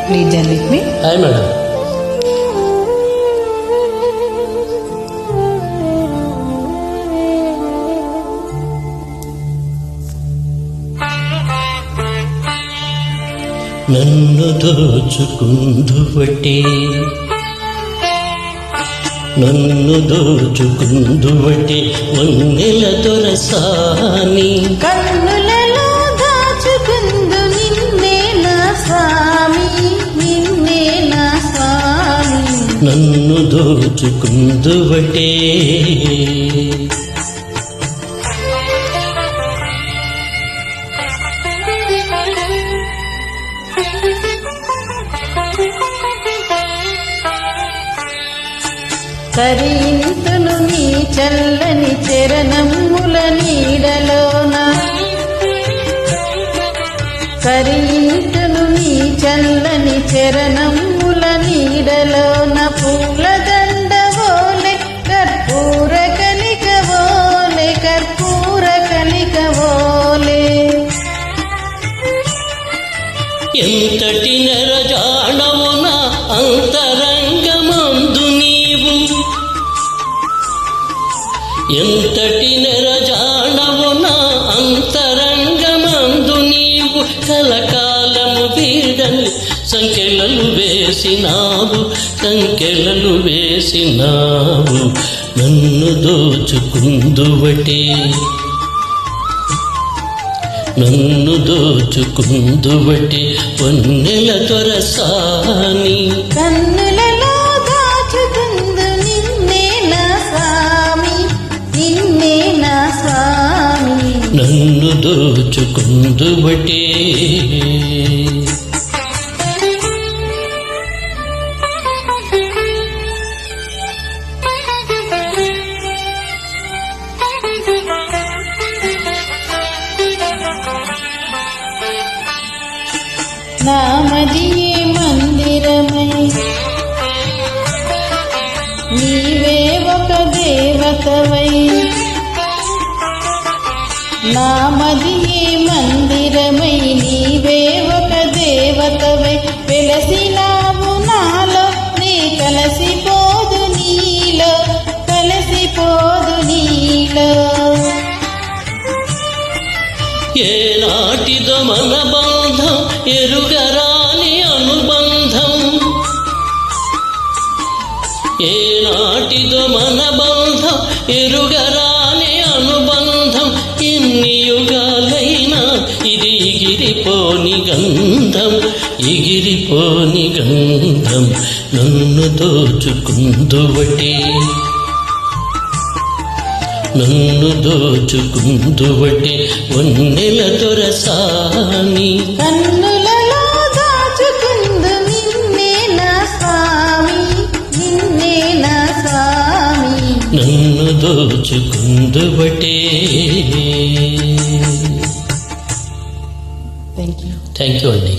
Please join with me. Hi, madam. నన్ను దోచుకుందువటే వన్నెల దొరసాని కన్నులలో దాచుకుందు నిన్నే నా స్వామి, నిన్నే నా స్వామి. నన్ను దోచుకుందువటే కరింతును నీ చల్లని చరణముల నీడలోన, కరింతును నీ చల్లని చరణముల నీడలోన పూలదండవోలే కర్పూర కనికవోలే, కర్పూర కనికవోలే. ఎంతటి నరజాడవున అంతరంగమందు నీవు, ఎంతటి నరజాడవున అంతరంగమందు నీవు కలకాలము వీడని సంకెలలు వేసినావు, సంకెలలు వేసినావు. నన్ను దోచుకుందువటే వన్నెల దొరసాని కన్నులలో దాచుకుందు నిన్నే నా స్వామి, నిన్నే నా స్వామి. నన్ను దోచుకుందువటే నామదియే మందిరమై నీవే ఒక దేవతవై, నామదియే మందిరమై నీవే ఒక దేవతవై వెలసినావు నాలో, నీ కలసిపోదు నీలో, కలసిపోదు నీలో. ఏనాటిదో మన బంధం ఎరుగరాని అనుబంధం, ఏనాటిదో మన బంధం ఎరుగరాని అనుబంధం. ఎన్ని యుగాలైనా ఇది ఎగిరిపోని గంధం, ఎగిరిపోని గంధం. నన్ను దోచుకుందువటే వన్నెల దొరసాని కన్నులలో దాచుకుందు నిన్నే నా స్వామి, నిన్నే నా స్వామి. నన్ను దోచుకుందువటే. థ్యాంక్ యూ థ్యాంక్ యూ అండి.